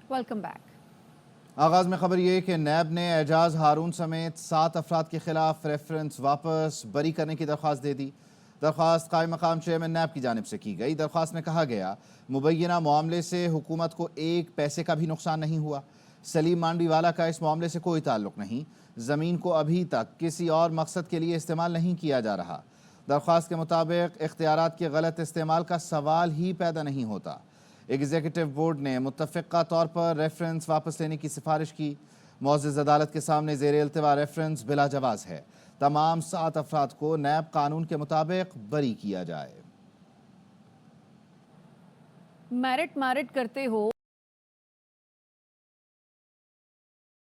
Welcome back. آغاز میں خبر یہ کہ نیب نے اعجاز ہارون سمیت 7 افراد کے خلاف ریفرنس واپس بری کرنے کی درخواست دے دی۔ درخواست قائم مقام چیئرمین نیب کی جانب سے کی گئی۔ درخواست میں کہا گیا مبینہ معاملے سے حکومت کو 1 پیسے کا بھی نقصان نہیں ہوا۔ سلیم مانڈی والا کا اس معاملے سے کوئی تعلق نہیں۔ زمین کو ابھی تک کسی اور مقصد کے لیے استعمال نہیں کیا جا رہا۔ درخواست کے مطابق اختیارات کے غلط استعمال کا سوال ہی پیدا نہیں ہوتا۔ ایگزیکٹو بورڈ نے متفقہ طور پر ریفرنس واپس لینے کی سفارش کی۔ معزز عدالت کے سامنے زیر التوا ریفرنس بلا جواز ہے۔ تمام 7 افراد کو نیب قانون کے مطابق بری کیا جائے۔ میرٹ کرتے ہو،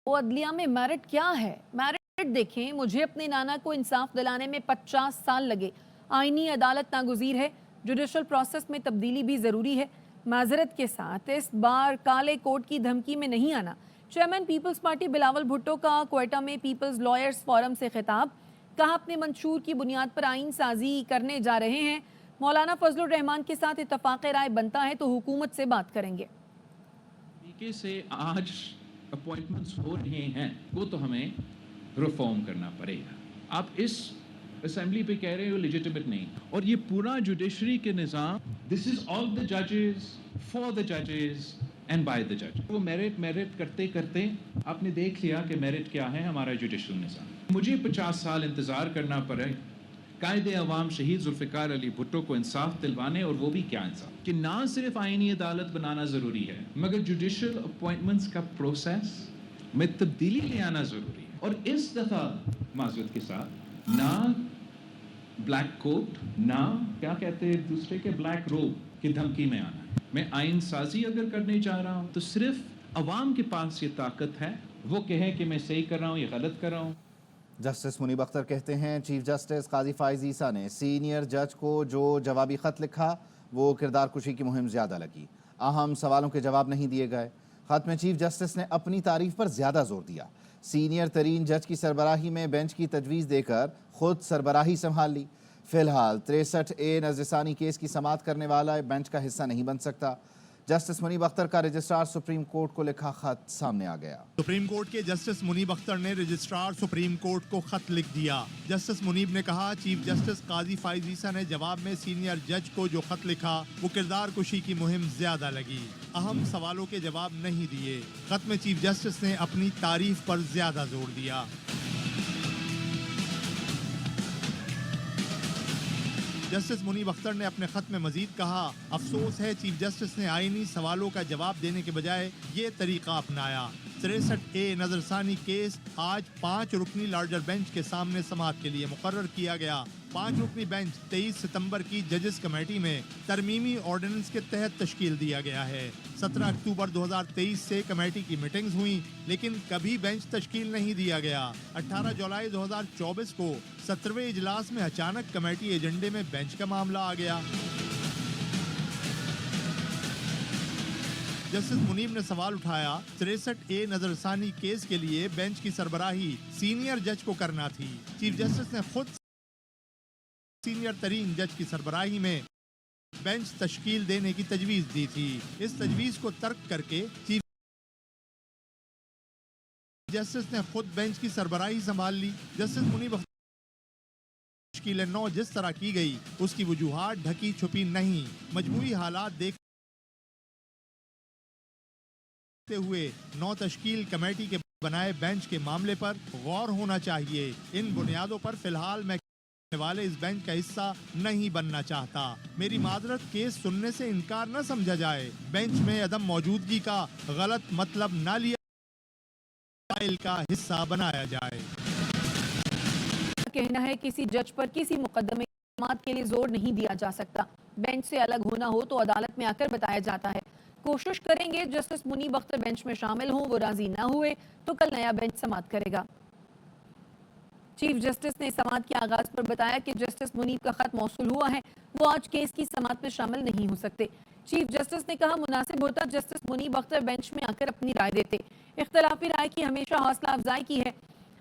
عدلیہ میں میرٹ کیا ہے؟ میرٹ دیکھیں، مجھے اپنے نانا کو انصاف دلانے میں 50 سال لگے۔ آئینی عدالت ناگزیر ہے، جوڈیشل پروسیس میں تبدیلی بھی ضروری ہے۔ معذرت کے ساتھ اس بار کالے کوٹ کی دھمکی میں نہیں آنا۔ چیئرمین پیپلز پارٹی بلاول بھٹو کا کوئٹہ میں پیپلز لائرز فورم سے خطاب، کہا اپنے منشور کی بنیاد پر آئین سازی کرنے جا رہے ہیں۔ مولانا فضل الرحمان کے ساتھ اتفاق رائے بنتا ہے تو حکومت سے بات کریں گے۔ طریقے سے آج اپوائنٹمنٹس ہو رہے ہیں وہ تو ہمیں ریفارم کرنا پڑے گا۔ آپ اس اسمبلی پہ کہہ رہے ہو لیجیٹیمیٹ نہیں، اور یہ پورا جوڈیشری کے نظام دس از آل دا ججز فار دا ججز اینڈ بائی دا جج۔ وہ میرٹ کرتے کرتے آپ نے دیکھ لیا کہ میرٹ کیا ہے ہمارا جوڈیشل نظام۔ مجھے 50 سال انتظار کرنا پڑے قائد عوام شہید ذوالفقار علی بھٹو کو انصاف دلوانے، اور وہ بھی کیا انصاف کہ نہ صرف آئینی عدالت بنانا ضروری ہے مگر جوڈیشل اپوائنٹمنٹس کا پروسیس میں تبدیلی لے آنا ضروری ہے۔ اور اس دفعہ معذرت کے ساتھ نہ بلیک کوٹ، نہ کیا کہتے ہیں دوسرے کے بلیک روب کی دھمکی میں آنا ہے۔ میں آئین سازی اگر کرنے جا رہا ہوں تو صرف عوام کے پاس یہ طاقت ہے وہ کہے کہ میں صحیح کر رہا ہوں یا غلط کر رہا ہوں۔ جسٹس منیب اختر کہتے ہیں چیف جسٹس قاضی فائز عیسیٰ نے سینئر جج کو جو جوابی خط لکھا وہ کردار کشی کی مہم زیادہ لگی۔ اہم سوالوں کے جواب نہیں دیے گئے۔ خط میں چیف جسٹس نے اپنی تعریف پر زیادہ زور دیا۔ سینئر ترین جج کی سربراہی میں بینچ کی تجویز دے کر خود سربراہی سنبھال لی۔ فی الحال 63A نظر ثانی کیس کی سماعت کرنے والا بینچ کا حصہ نہیں بن سکتا۔ جسٹس منیب اختر کا رجسٹرار سپریم کورٹ کو لکھا خط سامنے آ گیا۔ سپریم کورٹ کے جسٹس منیب اختر نے رجسٹرار سپریم کورٹ کو خط لکھ دیا۔ جسٹس منیب نے کہا چیف جسٹس قاضی فائز عیسیٰ نے جواب میں سینئر جج کو جو خط لکھا وہ کردار کشی کی مہم زیادہ لگی، اہم سوالوں کے جواب نہیں دیے۔ خط میں چیف جسٹس نے اپنی تعریف پر زیادہ زور دیا۔ جسٹس منیب اختر نے اپنے خط میں مزید کہا افسوس ہے چیف جسٹس نے آئینی سوالوں کا جواب دینے کے بجائے یہ طریقہ اپنایا۔ 63A نظر ثانی کیس آج 5 رکنی لارجر بینچ کے سامنے سماعت کے لیے مقرر کیا گیا۔ 5 رکنی بینچ 23 ستمبر کی ججز کمیٹی میں ترمیمی آرڈیننس کے تحت تشکیل دیا گیا ہے۔ 17 اکتوبر 2023 سے کمیٹی کی میٹنگز ہوئیں لیکن کبھی بینچ تشکیل نہیں دیا گیا۔ 18 جولائی 2024 کو 17ویں اجلاس میں اچانک کمیٹی ایجنڈے میں بینچ کا معاملہ آ گیا۔ جسٹس منیب نے سوال اٹھایا 63A نظر ثانی کیس کے لیے بینچ کی سربراہی سینئر جج کو کرنا تھی۔ چیف جسٹس نے خود سینئر ترین جج کی سربراہی میں بینچ تشکیل دینے کی تجویز دی تھی۔ اس تجویز کو ترک کر کے چیف جسٹس نے خود بینچ کی سربراہی سنبھال لی۔ جسٹس منیب تشکیل 9 جس طرح کی گئی اس کی وجوہات ڈھکی چھپی نہیں۔ مجموعی حالات دیکھتے ہوئے 9 تشکیل کمیٹی کے بنائے بینچ کے معاملے پر غور ہونا چاہیے۔ ان بنیادوں پر فی الحال میں والے اس بینچ کا حصہ نہیں بننا چاہتا۔ میری معذرت کیس سننے سے انکار نہ سمجھا جائے۔ بینچ میں عدم موجودگی کا غلط مطلب نہ لیا فائل کا حصہ بنایا جائے۔ کہنا ہے کسی جج پر کسی مقدمے کے لیے زور نہیں دیا جا سکتا۔ بینچ سے الگ ہونا ہو تو عدالت میں آ کر بتایا جاتا ہے۔ کوشش کریں گے جسٹس منیب اختر بینچ میں شامل ہوں، وہ راضی نہ ہوئے تو کل نیا بینچ سماعت کرے گا۔ چیف جسٹس نے سماعت کے آغاز پر بتایا کہ جسٹس منیب کا خط موصول ہوا ہے، وہ آج کیس کی سماعت میں شامل نہیں ہو سکتے۔ چیف جسٹس نے کہا مناسب ہوتا جسٹس منیب اختر بینچ میں آ کر اپنی رائے دیتے۔ اختلافی رائے کی ہمیشہ حوصلہ افزائی کی ہے۔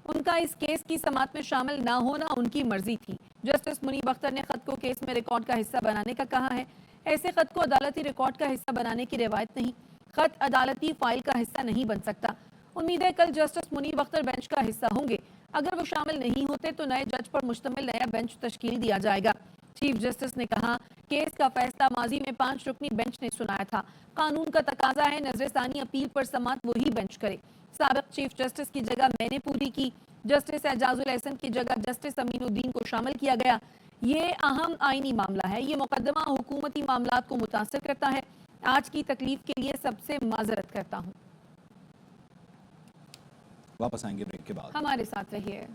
ان کا اس کیس کی سماعت میں شامل نہ ہونا ان کی مرضی تھی۔ جسٹس منیب اختر نے خط کو کیس میں ریکارڈ کا حصہ بنانے کا کہا ہے۔ ایسے خط کو عدالتی ریکارڈ کا حصہ بنانے کی روایت نہیں۔ خط عدالتی فائل کا حصہ نہیں بن سکتا۔ امید ہے کل جسٹس منیب اختر بینچ کا حصہ ہوں گے۔ اگر وہ شامل نہیں ہوتے تو نئے جج پر مشتمل نیا بینچ تشکیل دیا جائے گا۔ چیف جسٹس نے کہا کیس کا فیصلہ ماضی میں 5 رکنی بینچ نے سنایا تھا۔ قانون کا تقاضا ہے نظر ثانی اپیل پر سماعت وہی بینچ کرے۔ سابق چیف جسٹس کی جگہ میں نے پوری کی۔ جسٹس اعجاز الاحسن کی جگہ جسٹس امین الدین کو شامل کیا گیا۔ یہ اہم آئینی معاملہ ہے۔ یہ مقدمہ حکومتی معاملات کو متاثر کرتا ہے۔ آج کی تکلیف کے لیے سب سے معذرت کرتا ہوں۔ واپس آئیں گے بریک کے بعد، ہمارے ساتھ رہیے۔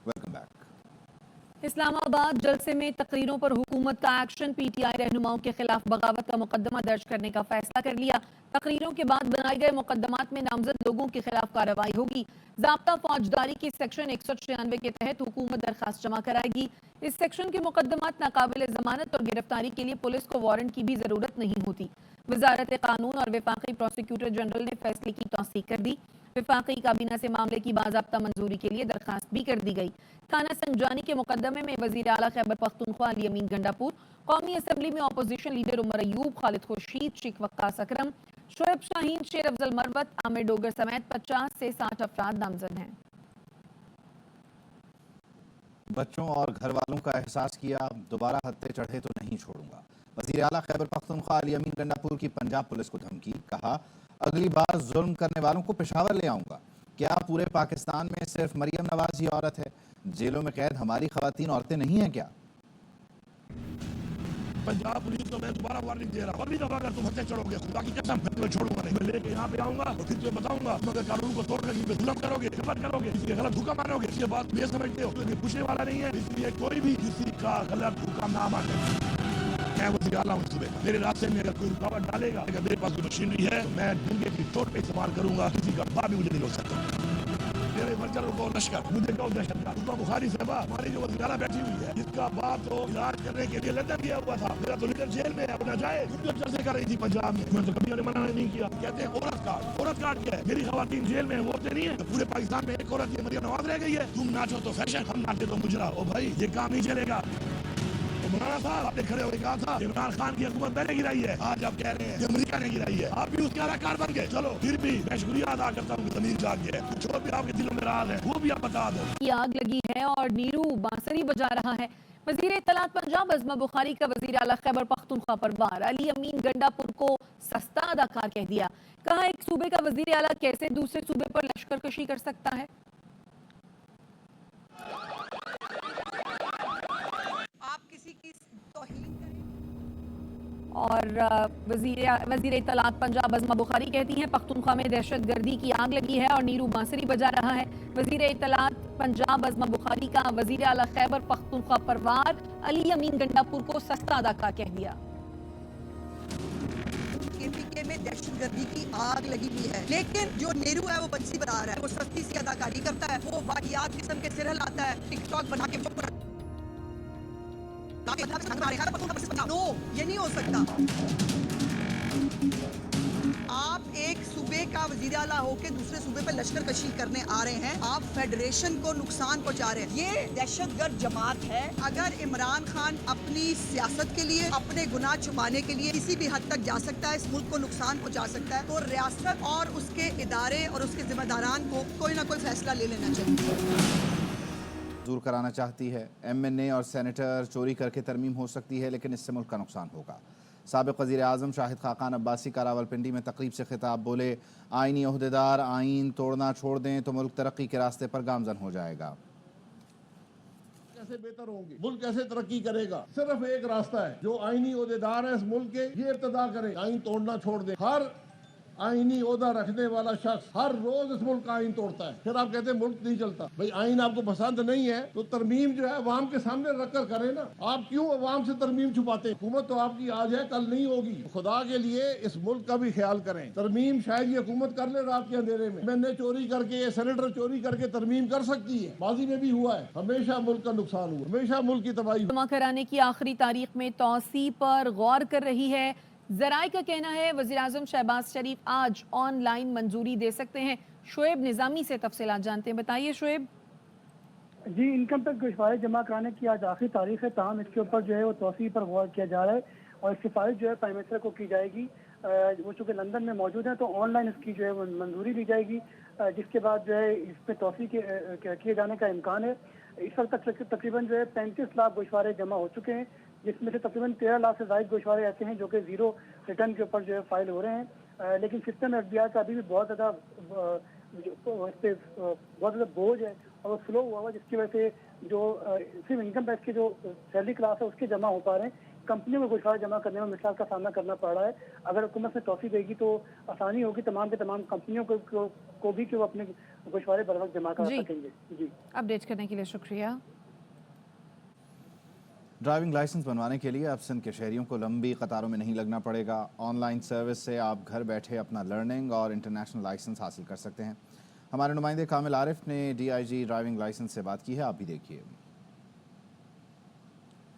Welcome back. اسلام آباد جلسے میں تقریروں پر حکومت کا ایکشن، پی ٹی آئی رہنماؤں کے خلاف بغاوت کا مقدمہ درج کرنے کا فیصلہ کر لیا۔ تقریروں کے بعد بنائے گئے مقدمات میں نامزد لوگوں کے خلاف کارروائی ہوگی۔ ضابطہ فوجداری کی سیکشن 196 کے تحت حکومت درخواست جمع کرائے گی۔ اس سیکشن کے مقدمات ناقابل ضمانت اور گرفتاری کے لیے پولیس کو وارنٹ کی بھی ضرورت نہیں ہوتی۔ وزارت قانون اور وفاقی پروسیکیوٹر جنرل نے فیصلے کی توثیق کر دی۔ وفاقی کابینہ سے معاملے کی باضابطہ منظوری کے لیے درخواست بھی کر دی گئی۔ خانہ سنجانی کے مقدمے میں وزیر اعلیٰ خیبر پختونخوا علی امین گنڈاپور، قومی اسمبلی میں اپوزیشن لیڈر عمر ایوب، خالد خورشید، شیخ وقاص اکرم، شعیب شاہین، شیر افضل مروت، عامر ڈوگر سمیت 50 سے 60 افراد نامزد ہیں۔ بچوں اور گھر والوں کا احساس کیا، دوبارہ ہتھے چڑھے تو نہیں چھوڑوں گا۔ وزیر اعلیٰ خیبر پختونخوا علی امین گنڈاپور کی پنجاب پولیس کو دھمکی، کہا اگلی بار ظلم کرنے والوں کو پشاور لے آؤں گا۔ کیا پورے پاکستان میں صرف مریم نواز ہی عورت ہے؟ جیلوں میں قید ہماری خواتین عورتیں نہیں ہیں کیا؟ پنجاب پولیس کو میں دوبارہ وارننگ دے رہا ہوں، ابھی دفعہ اگر تم ہتھے چڑھو گے خدا کی قسم میں تمہیں چھوڑوں گا نہیں۔ میں لے کے یہاں پہ آؤں گا اور پھر تمہیں بتاؤں گا مگر قانون کو توڑ کر کسی پہ ظلم کرو گے، جبر کرو گے، کسی کے غلط حکم مانو گے، اس کے بعد یہ سمجھتے ہو کہ پوچھنے والا نہیں ہے، اس لیے کوئی بھی کسی کا غلط حکم نہ مانے۔ میں وزیر اعلیٰ ہوں صبح، میرے راستے میں اگر کوئی رکاوٹ ڈالے گا، اگر میرے پاس کوئی مشینری ہے تو میں ڈنگے کی چوٹ پہ استعمال کروں گا، کسی کا باپ بھی مجھے نہیں روک سکتا۔ میرے ورکروں کو لشکر، مجھے کہو دہشت گرد۔ عثما بخاری صاحبہ ہماری جو وزیر اعلیٰ بیٹھی ہوئی ہے، جس کا باپ تو علاج کرنے کے لیے لندن گیا ہوا تھا، میرا تو لیڈر جیل میں ہے، نہ جائے۔ تم جو جلسے کر رہی تھی پنجاب میں تو کبھی منع نہیں کیا۔ کہتے ہیں عورت کارڈ، عورت کارڈ کیا ہے؟ میری خواتین جیل میں ہیں، وہ عورتیں نہیں ہیں؟ پورے پاکستان میں ایک عورت یہ مریم نواز رہ گئی ہے۔ تم ناچو تو فیشن، ہم ناچے تو مجرا۔ او بھائی یہ کام نہیں چلے گا۔ مولانا صاحب آپ نے کھڑے ہوئے کہا تھا عمران خان کی حکومت میں نے گرائی ہے، آج آپ کہہ رہے ہیں کہ امریکہ نے گرائی ہے، آپ بھی اس کے اداکار بن گئے۔ چلو پھر بھی میں شکریہ ادا کرتا ہوں کہ زمین جاگ گیا ہے، کچھ اور بھی آپ کے دلوں میں راز ہے وہ بھی آپ بتا دو۔ کی آگ لگی ہے اور نیرو بانسری بجا رہا ہے۔ وزیر اطلاعات پنجاب عظمہ بخاری کا وزیر اعلیٰ خیبر پختونخوا پر وار، علی امین گنڈاپور کو سستا اداکار کہہ دیا۔ کہا ایک صوبے کا وزیر اعلیٰ کیسے دوسرے صوبے پر لشکر کشی کر سکتا ہے؟ آپ کسی کی توہین کریں۔ اور وزیر اطلاعات پنجاب عظمہ بخاری کہتی ہیں پختونخوا میں دہشت گردی کی آگ لگی ہے اور نیرو بانسری بجا رہا ہے۔ وزیر اطلاعات پنجاب عظمہ بخاری کا وزیر اعلیٰ خیبر پختونخوا پر وار، علی امین گنڈاپور کو سستا اداکار کہہ دیا۔ KPK میں دہشت گردی کی آگ لگی ہوئی ہے، لیکن جو نیرو ہے وہ بنسی بنا رہا ہے، وہ سستی سی اداکاری کرتا ہے، وہ واقعات قسم کے سر ہلاتا ہے، ٹک ٹاک بنا کے نو، یہ نہیں ہو سکتا۔ آپ ایک صوبے کا وزیر اعلیٰ ہو کے دوسرے صوبے پہ لشکر کشی کرنے آ رہے ہیں، آپ فیڈریشن کو نقصان پہنچا رہے ہیں، یہ دہشت گرد جماعت ہے۔ اگر عمران خان اپنی سیاست کے لیے، اپنے گناہ چھپانے کے لیے کسی بھی حد تک جا سکتا ہے، اس ملک کو نقصان پہنچا سکتا ہے، تو ریاست اور اس کے ادارے اور اس کے ذمہ داران کو کوئی نہ کوئی فیصلہ لے لینا چاہیے۔ دور کرانا چاہتی ہے، MNA اور سینیٹر چوری کر کے ترمیم ہو سکتی ہے لیکن اس سے ملک کا نقصان ہوگا۔ سابق وزیر اعظم شاہد خاقان عباسی کا راولپنڈی میں تقریب سے خطاب، بولے آئینی عہدیدار آئین توڑنا چھوڑ دیں تو ملک ترقی کے راستے پر گامزن ہو جائے گا۔ کیسے بہتر ہوں گے، ملک کیسے ترقی کرے گا؟ صرف ایک راستہ ہے، جو آئینی عہدیدار ہیں اس ملک کے، یہ ابتدا کریں، آئین توڑنا چھوڑ دیں۔ ہر آئینی عہدہ رکھنے والا شخص ہر روز اس ملک کا آئین توڑتا ہے، پھر آپ کہتے ہیں ملک نہیں چلتا۔ بھئی آئین آپ کو پسند نہیں ہے تو ترمیم جو ہے عوام کے سامنے رکھ کر کریں نا، آپ کیوں عوام سے ترمیم چھپاتے ہیں؟ حکومت تو آپ کی آج ہے کل نہیں ہوگی، خدا کے لیے اس ملک کا بھی خیال کریں۔ ترمیم شاید یہ حکومت کر لے رات کے اندھیرے میں، MNA چوری کر کے، سینیٹر چوری کر کے ترمیم کر سکتی ہے، ماضی میں بھی ہوا ہے، ہمیشہ ملک کا نقصان ہوا، ہمیشہ ملک کی تباہی ہوئی۔ جمع کرانے کی آخری تاریخ میں توسیع پر غور کر رہی ہے۔ ذرائع کا کہنا ہے وزیراعظم شہباز شریف آج آن لائن منظوری دے سکتے ہیں۔ شعیب نظامی سے تفصیلات جانتے ہیں، بتائیے شعیب۔ جی انکم ٹیکس گزارش جمع کرانے کی آج آخری تاریخ ہے، تاہم اس کے اوپر جو ہے وہ توسیع پر غور کیا جا رہا ہے اور سفارش جو ہے پرائم منسٹر کو کی جائے گی. وہ چونکہ لندن میں موجود ہیں تو آن لائن اس کی جو ہے وہ منظوری لی جائے گی، جس کے بعد جو ہے اس پہ توسیع کیے جانے کا امکان ہے. اس وقت تک تقریباً جو ہے 35 لاکھ گوشوارے جمع ہو چکے ہیں، جس میں سے تقریباً 13 لاکھ سے زائد گوشوارے ایسے ہیں جو کہ زیرو ریٹرن کے اوپر جو ہے فائل ہو رہے ہیں. لیکن سسٹم ایف بی آئی کا ابھی بھی بہت زیادہ اس پہ بہت زیادہ بوجھ ہے اور وہ سلو ہوا ہوا، جس کی وجہ سے جو صرف انکم ٹیکس کی جو سیلری کلاس ہے اس کے جمع ہو پا رہے ہیں. کمپنیوں میں گوشوارے جمع کرنے میں مثال کا سامنا کرنا پڑ رہا ہے. اگر حکومت سے توسیع دے گی تو آسانی ہوگی تمام کے تمام کمپنیوں کو بھی کہ وہ اپنے گوشوارے بر وقت جمع کرا سکیں گے. جی اپڈیٹ کرنے کے لیے شکریہ. ڈرائیونگ لائسنس بنوانے کے لیے اب سندھ کے شہریوں کو لمبی قطاروں میں نہیں لگنا پڑے گا. آن لائن سروس سے آپ گھر بیٹھے اپنا لرننگ اور انٹرنیشنل لائسنس حاصل کر سکتے ہیں. ہمارے نمائندے کامل عارف نے D I G driving license سے بات کی ہے، آپ بھی دیکھیے.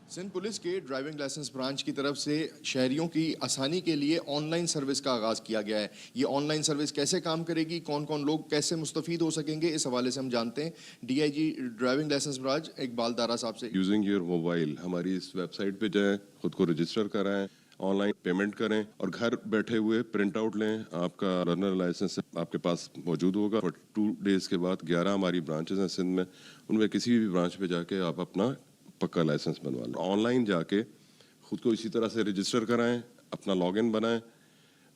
سندھ پولیس کے ڈرائیونگ لائسنس برانچ کی طرف سے شہریوں کی آسانی کے لیے آن لائن سروس کا آغاز کیا گیا ہے. یہ آن لائن سروس کیسے کام کرے گی، کون کون لوگ کیسے مستفید ہو سکیں گے، اس حوالے سے ہم جانتے ہیں D I G driving license branch Iqbal Dara صاحب سے. یوزنگ یور موبائل ہماری اس ویب سائٹ پہ جائیں، خود کو رجسٹر کرائیں، آن لائن پیمنٹ کریں اور گھر بیٹھے ہوئے پرنٹ آؤٹ لیں. آپ کا لرنر لائسنس آپ کے پاس موجود ہوگا. 2 ڈیز کے بعد 11 ہماری برانچز ہیں سندھ میں، ان میں کسی بھی برانچ پہ جا کے آپ اپنا پکا لائسنس بنوا لیں. آن لائن جا کے خود کو اسی طرح سے رجسٹر کرائیں، اپنا لاگ ان بنائیں،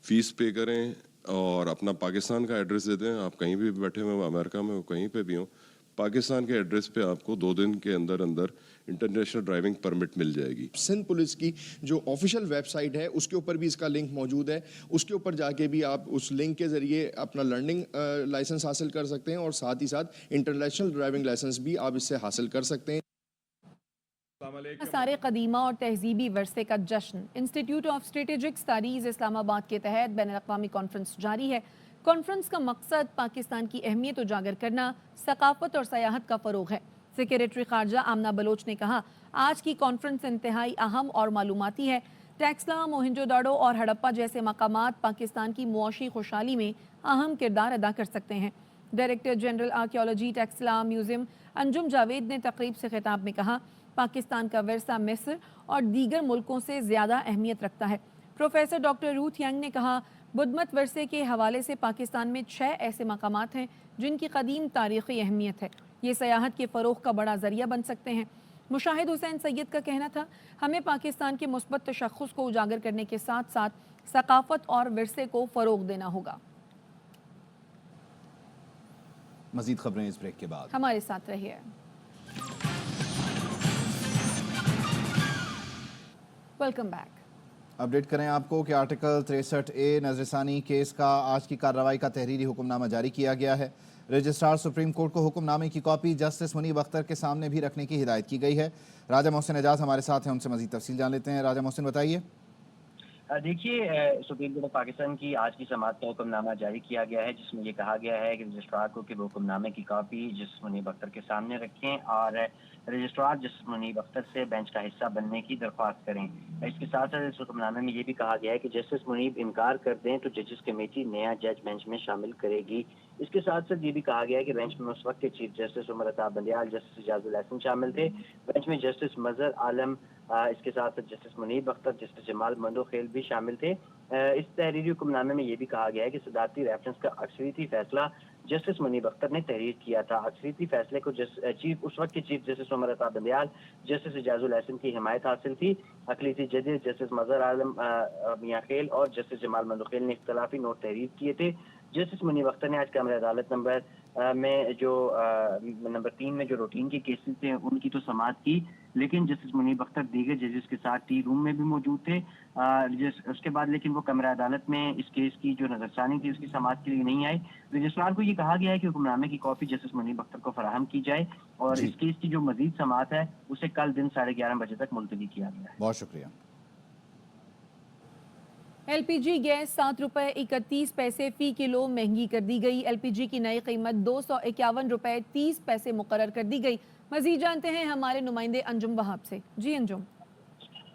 فیس پے کریں اور اپنا پاکستان کا ایڈریس دے دیں. آپ کہیں بھی بیٹھے ہوئے، امریکہ میں ہو، کہیں پہ بھی ہوں، پاکستان کے ایڈریس پہ آپ کو 2 دن کے اندر انٹرنیشنل ڈرائیونگ پرمٹ مل جائے گی. سندھ پولیس کی جو آفیشیل ویب سائٹ ہے اس کے اوپر بھی اس کا لنک موجود ہے. اس کے اوپر جا کے بھی آپ اس لنک کے ذریعے اپنا لرننگ لائسنس حاصل کر سکتے ہیں اور ساتھ ہی ساتھ انٹرنیشنل ڈرائیونگ لائسنس بھی آپ اس سے حاصل کر سکتے ہیں. آثار قدیمہ اور تہذیبی ورثے کا جشن. انسٹیٹیوٹ آف اسٹریٹجک اسٹڈیز اسلام آباد کے تحت بین الاقوامی کانفرنس جاری ہے. کانفرنس کا مقصد پاکستان کی اہمیت اجاگر کرنا، ثقافت اور سیاحت کا فروغ ہے. سیکریٹری خارجہ آمنہ بلوچ نے کہا آج کی کانفرنس انتہائی اہم اور معلوماتی ہے. ٹیکسلا، موہنجو داڑو اور ہڑپا جیسے مقامات پاکستان کی معاشی خوشحالی میں اہم کردار ادا کر سکتے ہیں. Director general archaeology Taxila museum Anjum Javed نے تقریب سے خطاب میں کہا پاکستان کا ورثہ مصر اور دیگر ملکوں سے زیادہ اہمیت رکھتا ہے. پروفیسر ڈاکٹر روتھ ینگ نے کہا بدھ مت ورثے کے حوالے سے پاکستان میں 6 ایسے مقامات ہیں جن کی قدیم تاریخی اہمیت ہے. یہ سیاحت کے فروغ کا بڑا ذریعہ بن سکتے ہیں. مشاہد حسین سید کا کہنا تھا ہمیں پاکستان کے مثبت تشخص کو اجاگر کرنے کے ساتھ ساتھ ثقافت اور ورثے کو فروغ دینا ہوگا. مزید خبریں اس بریک کے بعد. ہمارے ساتھ رہیے. Welcome back. اپڈیٹ کریں آپ کو کہ آرٹیکل 63A نظر ثانی کیس کا آج کی کارروائی کا تحریری حکم نامہ جاری کیا گیا ہے. رجسٹرار سپریم کورٹ کو حکم نامے کی کاپی جسٹس منیب اختر کے سامنے بھی رکھنے کی ہدایت کی گئی ہے. راجہ محسن اعجاز ہمارے ساتھ ہیں، ان سے مزید تفصیل جان لیتے ہیں. راجہ محسن بتائیے. دیکھیے سپریم کورٹ پاکستان کی آج کی سماعت کا حکم نامہ جاری کیا گیا ہے جس میں یہ کہا گیا ہے کہ رجسٹرار کو کہ وہ حکم نامے کی کاپی جسٹس منیب اختر کے سامنے رکھیں اور رجسٹرار جسٹس منیب اختر سے بینچ کا حصہ بننے کی درخواست کریں. اس کے ساتھ ساتھ اس حکم نامے میں یہ بھی کہا گیا ہے کہ جسٹس منیب انکار کر دیں تو ججز کمیٹی نیا جج بینچ میں شامل کرے گی. اس کے ساتھ ساتھ یہ بھی کہا گیا ہے کہ بینچ میں اس وقت کے chief justice Umar Ata Bandial, justice اعجاز الحسن شامل تھے. بینچ میں جسٹس مظہر عالم، اس کے ساتھ ساتھ جسٹس منیب اختر، جسٹس جمال مندوخیل بھی شامل تھے. اس تحریری حکم نامے میں یہ بھی کہا گیا ہے کہ صدارتی ریفرنس کا اکثریتی فیصلہ جسٹس منیب اختر نے تحریر کیا تھا. اکثریتی فیصلے کو اس وقت کے chief justice Umar Ata Bandial, justice اعجاز الحسن کی حمایت حاصل تھی. اقلیتی ججز جسٹس مظہر عالم میاں خیل اور جسٹس جمال مندوخیل نے اختلافی نوٹ تحریر کیے تھے. جسٹس منیب اختر نے آج کمرہ عدالت نمبر 3 میں جو روٹین کے کیسز تھے ان کی تو سماعت کی، لیکن جسٹس منیب اختر دیگر ججز کے ساتھ ٹی روم میں بھی موجود تھے. اس کے بعد لیکن وہ کمرہ عدالت میں اس کیس کی جو نظر ثانی تھی اس کی سماعت کے لیے نہیں آئے. رجسٹرار کو یہ کہا گیا ہے کہ حکم نامے کی کاپی جسٹس منیب اختر کو فراہم کی جائے اور اس کیس کی جو مزید سماعت ہے اسے کل دن 11:30 بجے تک ملتوی کیا گیا ہے. بہت شکریہ. ایل پی جی گیس 7 روپے 31 پیسے فی کلو مہنگی کر دی گئی. ایل پی جی کی نئی قیمت 251 روپے 30 پیسے مقرر کر دی گئی. مزید جانتے ہیں ہمارے نمائندے انجم وہاب سے. جی انجم.